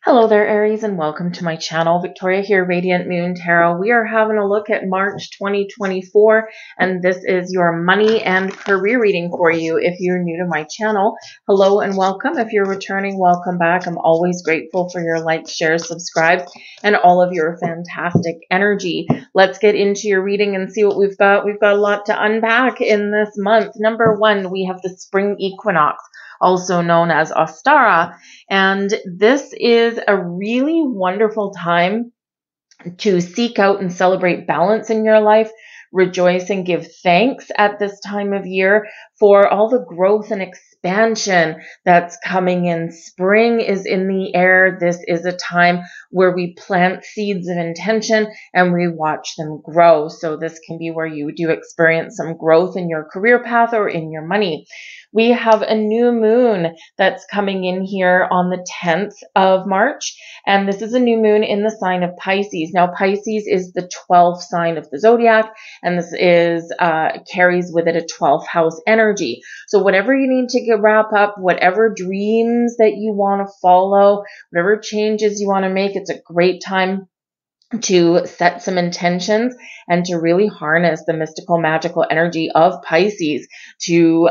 Hello there, Aries, and welcome to my channel. Victoria here, Radiant Moon Tarot. We are having a look at March 2024, and this is your money and career reading for you. If you're new to my channel, hello and welcome. If you're returning, welcome back. I'm always grateful for your likes, shares, subscribe, and all of your fantastic energy. Let's get into your reading and see what we've got. We've got a lot to unpack in this month. Number one, we have the spring equinox, also known as Ostara. And this is a really wonderful time to seek out and celebrate balance in your life, rejoice and give thanks at this time of year for all the growth and expansion that's coming in. Spring is in the air. This is a time where we plant seeds of intention and we watch them grow. So this can be where you do experience some growth in your career path or in your money. We have a new moon that's coming in here on the 10th of March, and this is a new moon in the sign of Pisces. Now, Pisces is the 12th sign of the zodiac, and this is carries with it a 12th house energy. So whatever you need to wrap up, whatever dreams that you want to follow, whatever changes you want to make, it's a great time to set some intentions and to really harness the mystical, magical energy of Pisces to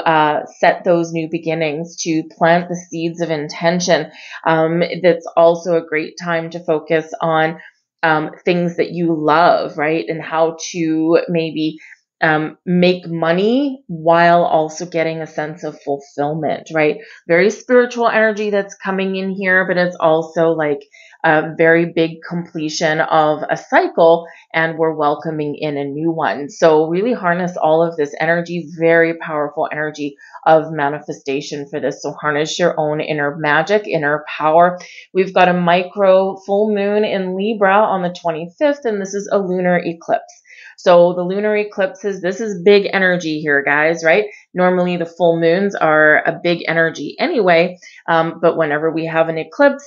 set those new beginnings, to plant the seeds of intention. That's also a great time to focus on things that you love, right? And how to maybe make money while also getting a sense of fulfillment, right? Very spiritual energy that's coming in here, but it's also like a very big completion of a cycle, and we're welcoming in a new one. So really harness all of this energy, very powerful energy of manifestation for this. So harness your own inner magic, inner power. We've got a micro full moon in Libra on the 25th, and this is a lunar eclipse. So the lunar eclipses, this is big energy here, guys, right? Normally the full moons are a big energy anyway, but whenever we have an eclipse,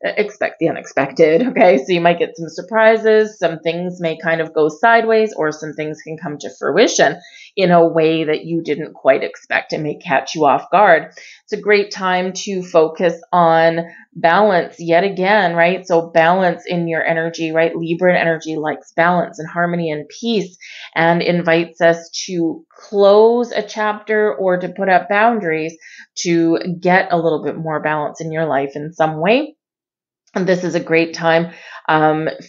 expect the unexpected, okay? So you might get some surprises, some things may kind of go sideways, or some things can come to fruition in a way that you didn't quite expect. It may catch you off guard. It's a great time to focus on balance yet again, right? So balance in your energy, right? Libra energy likes balance and harmony and peace, and invites us to close a chapter or to put up boundaries to get a little bit more balance in your life in some way. And this is a great time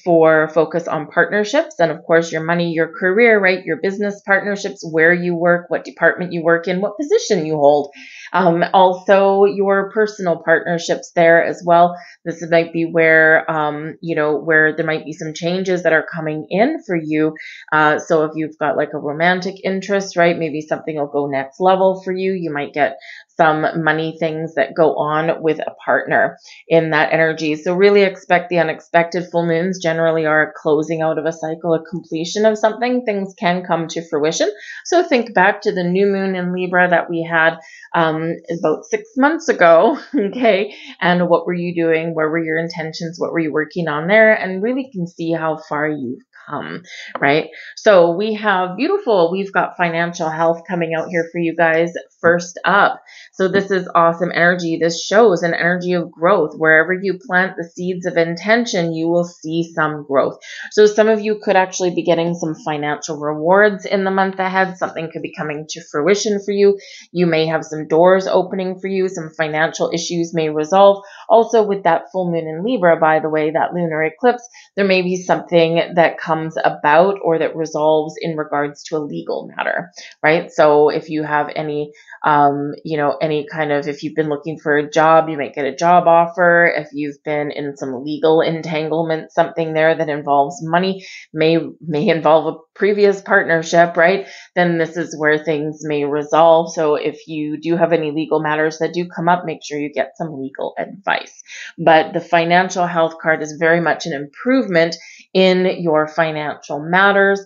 for focus on partnerships and, of course, your money, your career, right? Your business partnerships, where you work, what department you work in, what position you hold. Also, your personal partnerships there as well. This might be where, where there might be some changes that are coming in for you. So if you've got like a romantic interest, right? Maybe something will go next level for you. You might get some money things that go on with a partner in that energy. So really expect the unexpected. Full moons generally are a closing out of a cycle, a completion of something. Things can come to fruition. So think back to the new moon in Libra that we had about 6 months ago, okay? And what were you doing? Where were your intentions? What were you working on there? And really can see how far you've come, right? So we've got financial health coming out here for you guys first up. So this is awesome energy. This shows an energy of growth. Wherever you plant the seeds of intention, you will see some growth. So some of you could actually be getting some financial rewards in the month ahead. Something could be coming to fruition for you. You may have some doors opening for you. Some financial issues may resolve. Also with that full moon in Libra, by the way, that lunar eclipse, there may be something that comes about or that resolves in regards to a legal matter, right? So if you have any if you've been looking for a job, you might get a job offer. If you've been in some legal entanglement, something there that involves money, may involve a previous partnership, right? Then this is where things may resolve. So if you do have any legal matters that do come up, make sure you get some legal advice. But the financial health card is very much an improvement in your financial matters.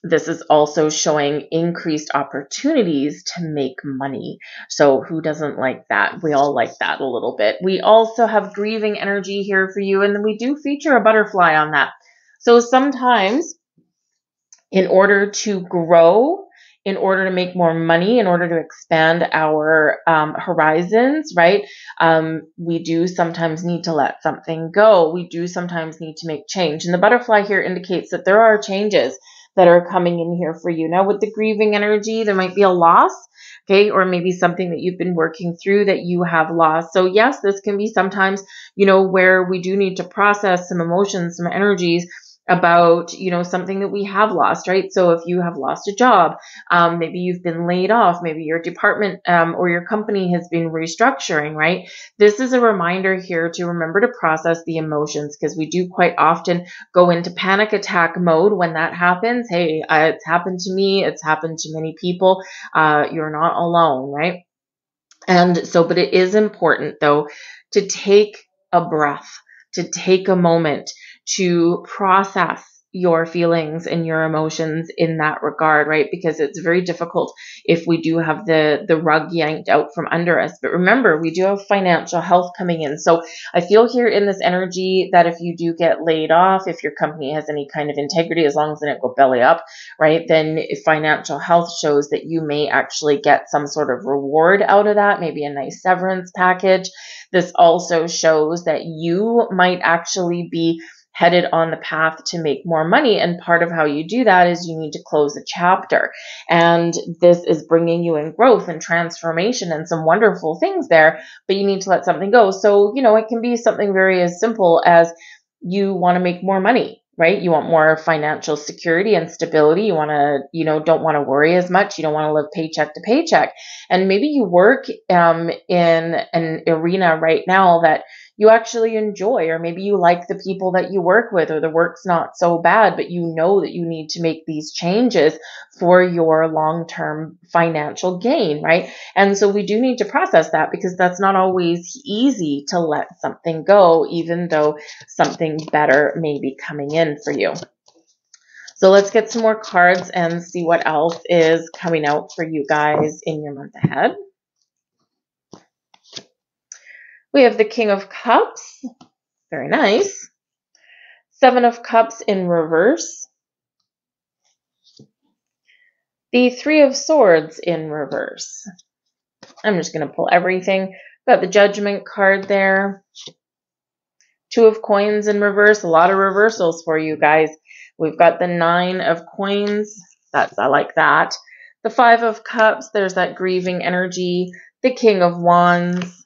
This is also showing increased opportunities to make money. So who doesn't like that? We all like that a little bit. We also have grieving energy here for you, and then we do feature a butterfly on that. So sometimes in order to grow in order to make more money, in order to expand our horizons, right? We do sometimes need to let something go. We do sometimes need to make change. And the butterfly here indicates that there are changes that are coming in here for you. Now, with the grieving energy, there might be a loss, okay, or maybe something that you've been working through that you have lost. So yes, this can be sometimes, where we do need to process some emotions, some energies about, something that we have lost, right? So if you have lost a job, maybe you've been laid off, maybe your department or your company has been restructuring, right? This is a reminder here to remember to process the emotions, because we do quite often go into panic attack mode when that happens. Hey, it's happened to me. It's happened to many people. You're not alone, right? And so, but it is important though to take a breath, to take a moment to process your feelings and your emotions in that regard, right? Because it's very difficult if we do have the rug yanked out from under us. But remember, we do have financial health coming in. So I feel here in this energy that if you do get laid off, if your company has any kind of integrity, as long as it didn't go belly up, right, then if financial health shows that you may actually get some sort of reward out of that, maybe a nice severance package. This also shows that you might actually be headed on the path to make more money. And part of how you do that is you need to close a chapter. And this is bringing you in growth and transformation and some wonderful things there, but you need to let something go. So, it can be something very as simple as you want to make more money, right? You want more financial security and stability. You want to, don't want to worry as much. You don't want to live paycheck to paycheck. And maybe you work in an arena right now that you actually enjoy, or maybe you like the people that you work with, or the work's not so bad, but you know that you need to make these changes for your long-term financial gain, right? And so we do need to process that, because that's not always easy to let something go, even though something better may be coming in for you. So let's get some more cards and see what else is coming out for you guys in your month ahead. We have the King of Cups. Very nice. Seven of Cups in reverse. The Three of Swords in reverse. I'm just going to pull everything. Got the Judgment card there. Two of Coins in reverse. A lot of reversals for you guys. We've got the Nine of Coins. I like that. The Five of Cups. There's that grieving energy. The King of Wands.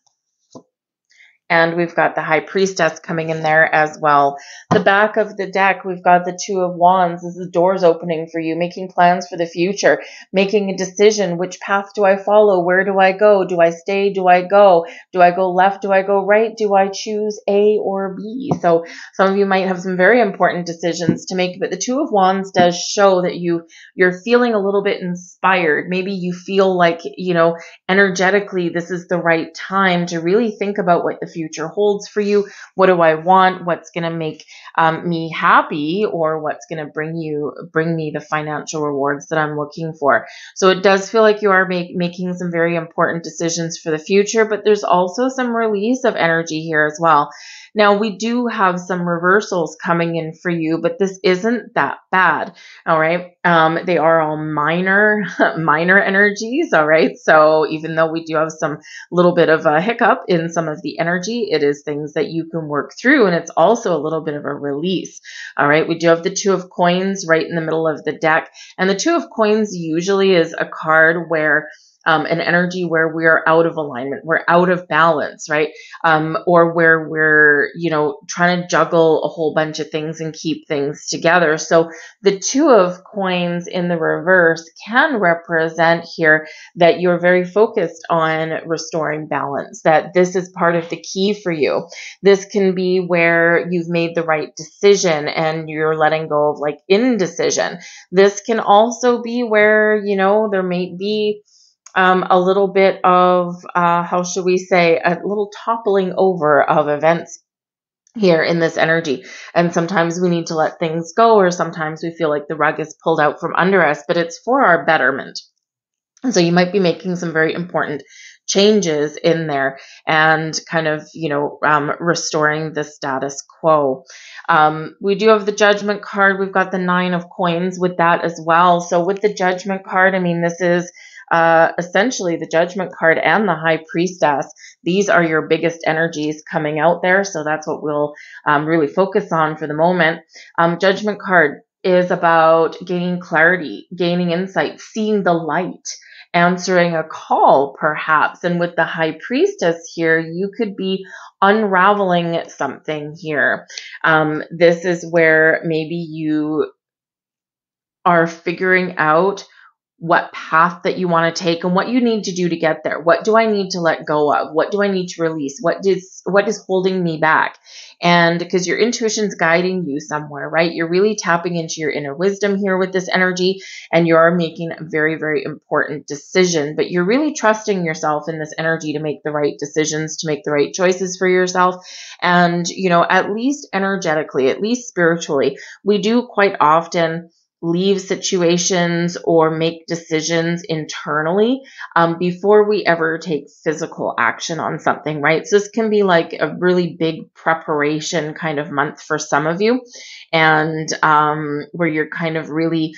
And we've got the High Priestess coming in there as well. The back of the deck, we've got the Two of Wands. This is doors opening for you, making plans for the future, making a decision. Which path do I follow? Where do I go? Do I stay? Do I go? Do I go left? Do I go right? Do I choose A or B? So some of you might have some very important decisions to make, but the Two of Wands does show that you're feeling a little bit inspired. Maybe you feel like, energetically, this is the right time to really think about what the future holds for you. What do I want? What's going to make me happy, or what's going to bring me the financial rewards that I'm looking for? So it does feel like you are making some very important decisions for the future, but there's also some release of energy here as well. Now, we do have some reversals coming in for you, but this isn't that bad. All right. They are all minor energies. All right. So even though we do have some little bit of a hiccup in some of the energy, it is things that you can work through. And it's also a little bit of a release. All right. We do have the Two of Coins right in the middle of the deck. And the Two of Coins usually is a card where an energy where we're out of alignment, we're out of balance, right? Or where we're, trying to juggle a whole bunch of things and keep things together. So the Two of Coins in the reverse can represent here that you're very focused on restoring balance, that this is part of the key for you. This can be where you've made the right decision and you're letting go of like indecision. This can also be where, there may be a little bit of, how should we say, a little toppling over of events here in this energy. And sometimes we need to let things go, or sometimes we feel like the rug is pulled out from under us, but it's for our betterment. And so you might be making some very important changes in there and kind of, restoring the status quo. We do have the Judgment card. We've got the 9 of Coins with that as well. So with the Judgment card, I mean, this is essentially the Judgment card and the High Priestess. These are your biggest energies coming out there. So that's what we'll really focus on for the moment. Judgment card is about gaining clarity, gaining insight, seeing the light, answering a call perhaps. And with the High Priestess here, you could be unraveling something here. This is where maybe you are figuring out what path that you want to take and what you need to do to get there. What do I need to let go of? What do I need to release? What is holding me back? And because your intuition's guiding you somewhere, right? You're really tapping into your inner wisdom here with this energy, and you are making a very, very important decision, but you're really trusting yourself in this energy to make the right decisions, to make the right choices for yourself. And, at least energetically, at least spiritually, we do quite often leave situations or make decisions internally before we ever take physical action on something, right? So this can be like a really big preparation kind of month for some of you, and where you're kind of really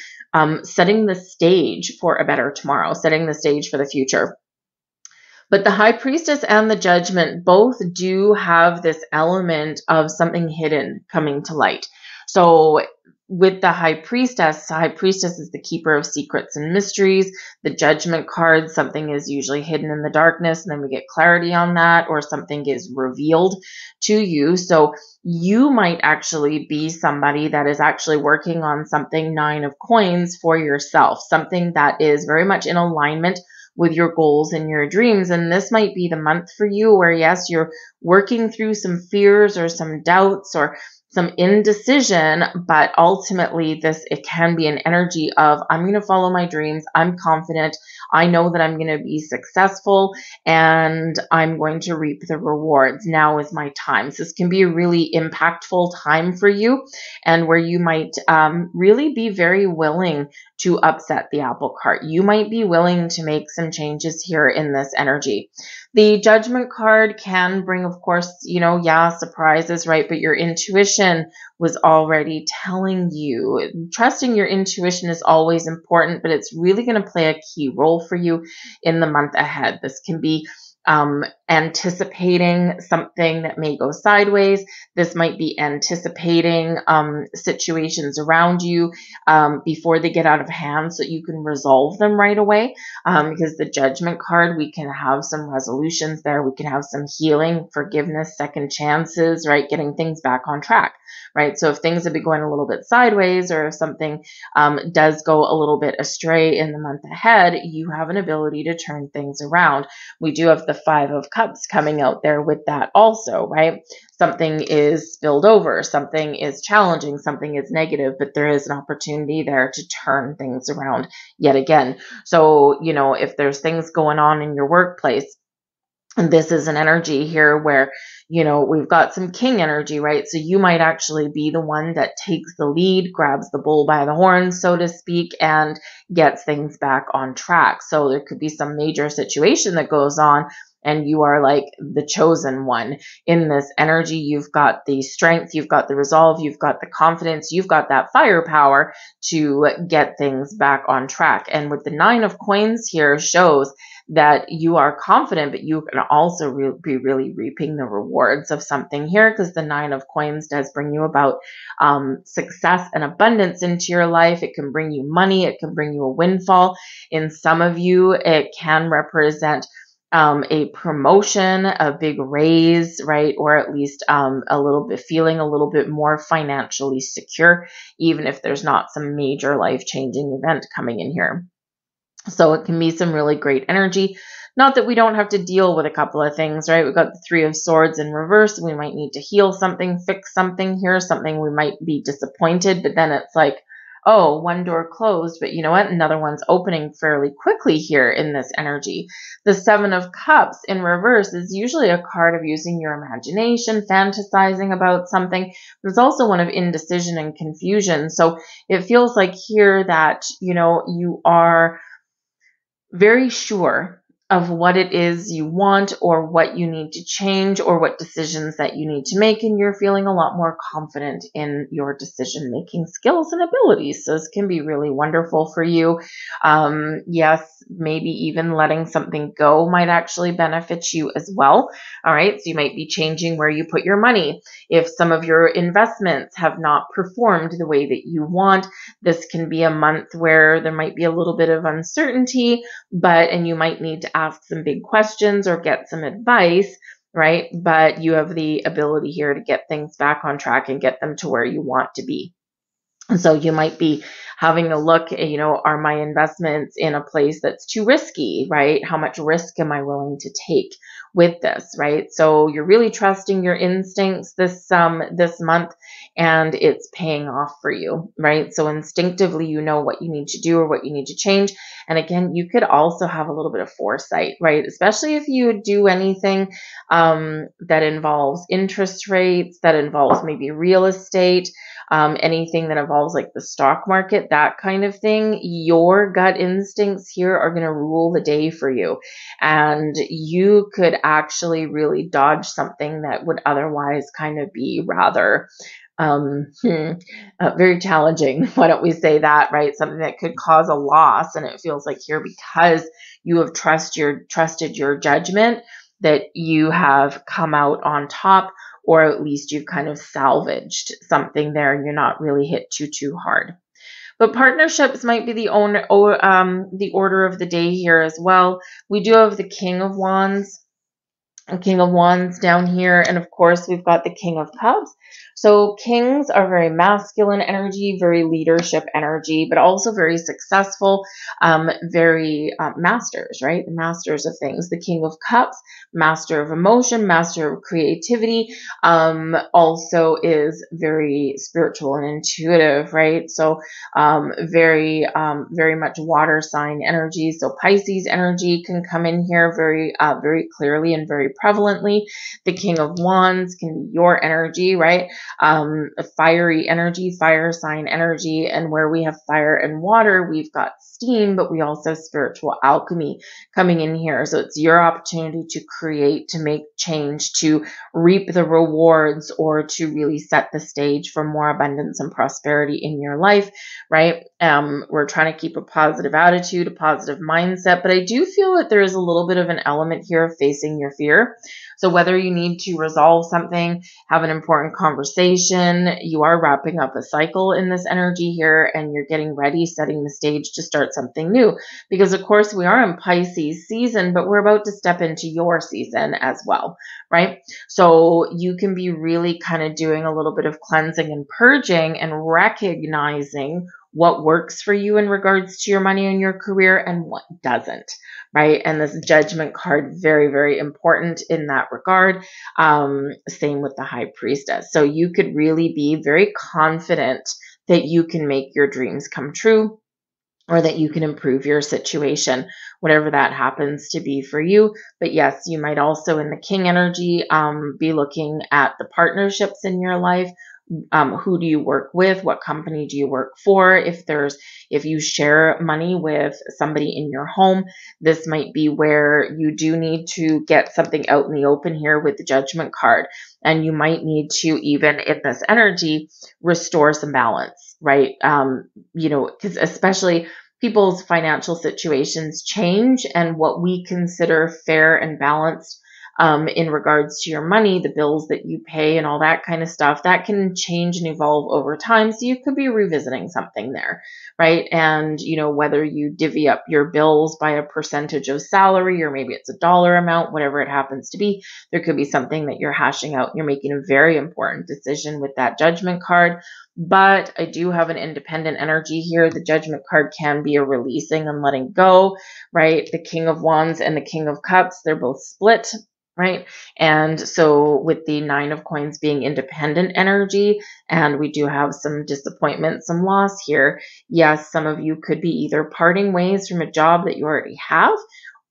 setting the stage for a better tomorrow, setting the stage for the future. But the High Priestess and the Judgment both do have this element of something hidden coming to light. So with the High Priestess is the keeper of secrets and mysteries. The Judgment card, something is usually hidden in the darkness, and then we get clarity on that, or something is revealed to you. So you might actually be somebody that is actually working on something, 9 of Coins, for yourself, something that is very much in alignment with your goals and your dreams. And this might be the month for you where, yes, you're working through some fears or some doubts or some indecision, but ultimately it can be an energy of, I'm going to follow my dreams. I'm confident. I know that I'm going to be successful, and I'm going to reap the rewards. Now is my time. So this can be a really impactful time for you, and where you might really be very willing to upset the apple cart. You might be willing to make some changes here in this energy. The Judgment card can bring, of course, surprises, right? But your intuition was already telling you. Trusting your intuition is always important, but it's really going to play a key role for you in the month ahead. This can be anticipating something that may go sideways. This might be anticipating situations around you before they get out of hand, so you can resolve them right away. Because the Judgment card, we can have some resolutions there. We can have some healing, forgiveness, second chances, right? Getting things back on track, right? So if things have been going a little bit sideways, or if something does go a little bit astray in the month ahead, you have an ability to turn things around. We do have the 5 of Cups coming out there with that also, right? Something is spilled over, something is challenging, something is negative, but there is an opportunity there to turn things around yet again. So, if there's things going on in your workplace, and this is an energy here where, we've got some king energy, right? So you might actually be the one that takes the lead, grabs the bull by the horns, so to speak, and gets things back on track. So there could be some major situation that goes on, and you are like the chosen one in this energy. You've got the strength, you've got the resolve, you've got the confidence, you've got that firepower to get things back on track. And with the 9 of Coins here shows that you are confident, but you can also be really reaping the rewards of something here, because the 9 of Coins does bring you about success and abundance into your life. It can bring you money. It can bring you a windfall. In some of you, it can represent a promotion, a big raise, right? Or at least feeling a little bit more financially secure, even if there's not some major life-changing event coming in here. So it can be some really great energy. Not that we don't have to deal with a couple of things, right? We've got the 3 of Swords in reverse. We might need to heal something, fix something here, something we might be disappointed, but then it's like, oh, one door closed, but you know what? Another one's opening fairly quickly here in this energy. The 7 of Cups in reverse is usually a card of using your imagination, fantasizing about something, but it's also one of indecision and confusion. So it feels like here that, you are very sure of what it is you want or what you need to change or what decisions that you need to make, and you're feeling a lot more confident in your decision making skills and abilities. So this can be really wonderful for you. Yes, maybe even letting something go might actually benefit you as well. All right, so you might be changing where you put your money. If some of your investments have not performed the way that you want, this can be a month where there might be a little bit of uncertainty, and you might need to ask some big questions or get some advice, right? But you have the ability here to get things back on track and get them to where you want to be. So you might be having a look at, are my investments in a place that's too risky, right? How much risk am I willing to take with this, right? So you're really trusting your instincts this month, and it's paying off for you, right? So instinctively, you know what you need to do or what you need to change. And again, you could also have a little bit of foresight, right? Especially if you do anything that involves interest rates, that involves maybe real estate, anything that involves like the stock market, that kind of thing. Your gut instincts here are going to rule the day for you. And you could actually really dodge something that would otherwise kind of be rather very challenging. Why don't we say that, right? Something that could cause a loss. And it feels like here, because you have trusted your judgment, that you have come out on top, or at least you've kind of salvaged something there and you're not really hit too hard. But partnerships might be the order of the day here as well. We do have the King of Wands down here. And of course, we've got the King of Cups. So kings are very masculine energy, very leadership energy, but also very successful, very masters, right? Masters of things. The King of Cups, master of emotion, master of creativity, also is very spiritual and intuitive, right? So very much water sign energy. So Pisces energy can come in here very clearly and very prevalently. The King of Wands can be your energy, right? Fiery energy, fire sign energy. And where we have fire and water, we've got steam, but we also have spiritual alchemy coming in here. So it's your opportunity to create, to make change, to reap the rewards, or to really set the stage for more abundance and prosperity in your life, right? We're trying to keep a positive attitude, a positive mindset, but I do feel that there is a little bit of an element here of facing your fear. So whether you need to resolve something, have an important conversation, you are wrapping up a cycle in this energy here, and you're getting ready, setting the stage to start something new. Because of course we are in Pisces season, but we're about to step into your season as well, right? So you can be really kind of doing a little bit of cleansing and purging and recognizing what works for you in regards to your money and your career and what doesn't, right? And this Judgment card, very, very important in that regard. Same with the High Priestess. So you could really be very confident that you can make your dreams come true, or that you can improve your situation, whatever that happens to be for you. But yes, you might also, in the King energy, be looking at the partnerships in your life. Who do you work with? What company do you work for? If you share money with somebody in your home, this might be where you do need to get something out in the open here with the Judgment card. And you might need to, even in this energy, restore some balance, right? Because especially people's financial situations change, and what we consider fair and balanced in regards to your money, the bills that you pay and all that kind of stuff, that can change and evolve over time. So you could be revisiting something there, right? And, whether you divvy up your bills by a percentage of salary, or maybe it's a dollar amount, whatever it happens to be, there could be something that you're hashing out. You're making a very important decision with that Judgment card. But I do have an independent energy here. The Judgment card can be a releasing and letting go, right? The King of Wands and the King of Cups, they're both split, right? And so with the Nine of Coins being independent energy, and we do have some disappointment, some loss here. Yes, some of you could be either parting ways from a job that you already have,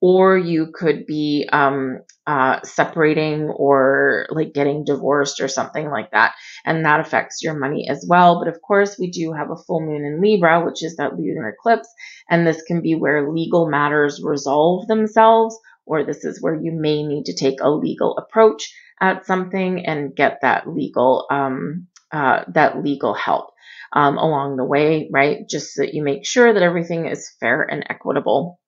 or you could be separating, or like getting divorced or something like that. And that affects your money as well. But of course, we do have a full moon in Libra, which is that lunar eclipse. And this can be where legal matters resolve themselves, or this is where you may need to take a legal approach at something and get that legal help along the way, right? Just so that you make sure that everything is fair and equitable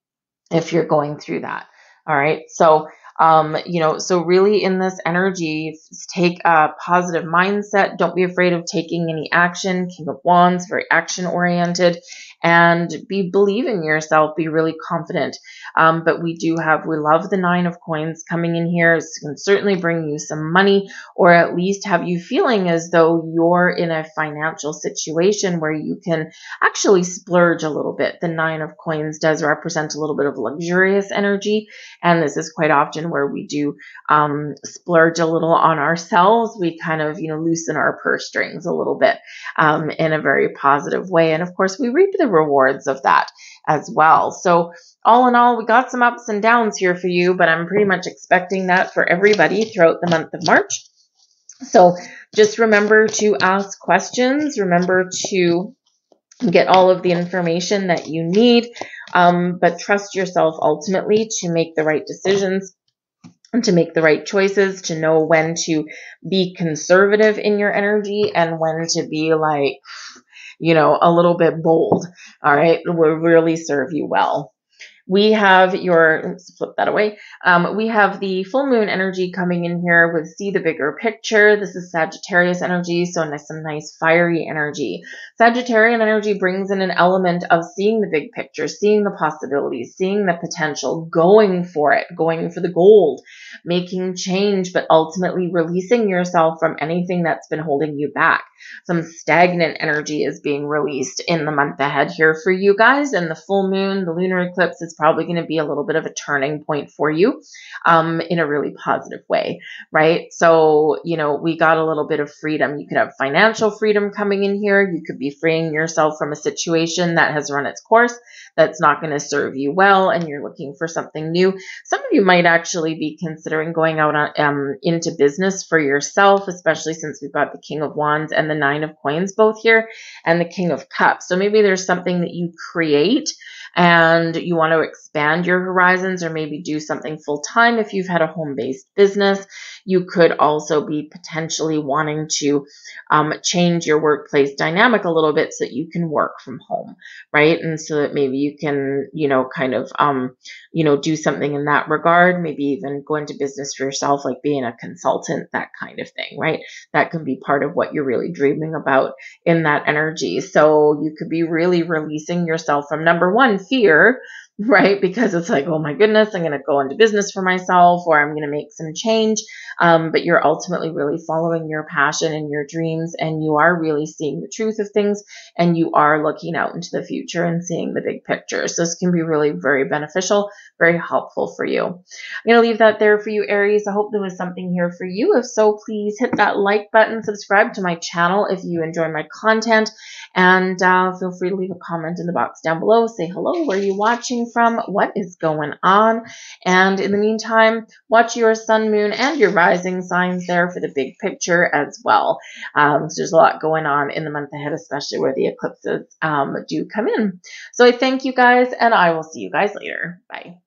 if you're going through that. All right. So, so really in this energy, take a positive mindset. Don't be afraid of taking any action. King of Wands, very action oriented, and believe in yourself. Be really confident. But we love the Nine of Coins coming in here. It can certainly bring you some money, or at least have you feeling as though you're in a financial situation where you can actually splurge a little bit. The Nine of Coins does represent a little bit of luxurious energy, and this is quite often where we do splurge a little on ourselves. We kind of, loosen our purse strings a little bit in a very positive way, and of course we reap the rewards of that as well. So all in all, we got some ups and downs here for you, but I'm pretty much expecting that for everybody throughout the month of March. So just remember to ask questions. Remember to get all of the information that you need, but trust yourself ultimately to make the right decisions and to make the right choices, to know when to be conservative in your energy and when to be like, a little bit bold. All right. Will really serve you well. We have let's flip that away. We have the full moon energy coming in here with see the bigger picture. This is Sagittarius energy, so some nice fiery energy. Sagittarian energy brings in an element of seeing the big picture, seeing the possibilities, seeing the potential, going for it, going for the gold, making change, but ultimately releasing yourself from anything that's been holding you back. Some stagnant energy is being released in the month ahead here for you guys, and the full moon, the lunar eclipse, is probably going to be a little bit of a turning point for you in a really positive way, right? So, we got a little bit of freedom. You could have financial freedom coming in here. You could be freeing yourself from a situation that has run its course, that's not going to serve you well, and you're looking for something new. Some of you might actually be considering going out into business for yourself, especially since we've got the King of Wands and the Nine of Coins both here, and the King of Cups. So maybe there's something that you create and you want to expand your horizons, or maybe do something full time. If you've had a home-based business, you could also be potentially wanting to change your workplace dynamic a little bit so that you can work from home, right? And so that maybe you can, do something in that regard, maybe even go into business for yourself, like being a consultant, that kind of thing, right? That can be part of what you're really dreaming about in that energy. So you could be really releasing yourself from, number one, fear, right? Because it's like, oh my goodness, I'm going to go into business for myself, or I'm going to make some change. But you're ultimately really following your passion and your dreams, and you are really seeing the truth of things, and you are looking out into the future and seeing the big picture. So this can be really very beneficial, very helpful for you. I'm going to leave that there for you, Aries. I hope there was something here for you. If so, please hit that like button, subscribe to my channel if you enjoy my content, and feel free to leave a comment in the box down below. Say hello, where are you watching from, what is going on, and in the meantime, watch your sun, moon, and your rising signs there for the big picture as well. So there's a lot going on in the month ahead, especially where the eclipses do come in. So I thank you guys, and I will see you guys later. Bye.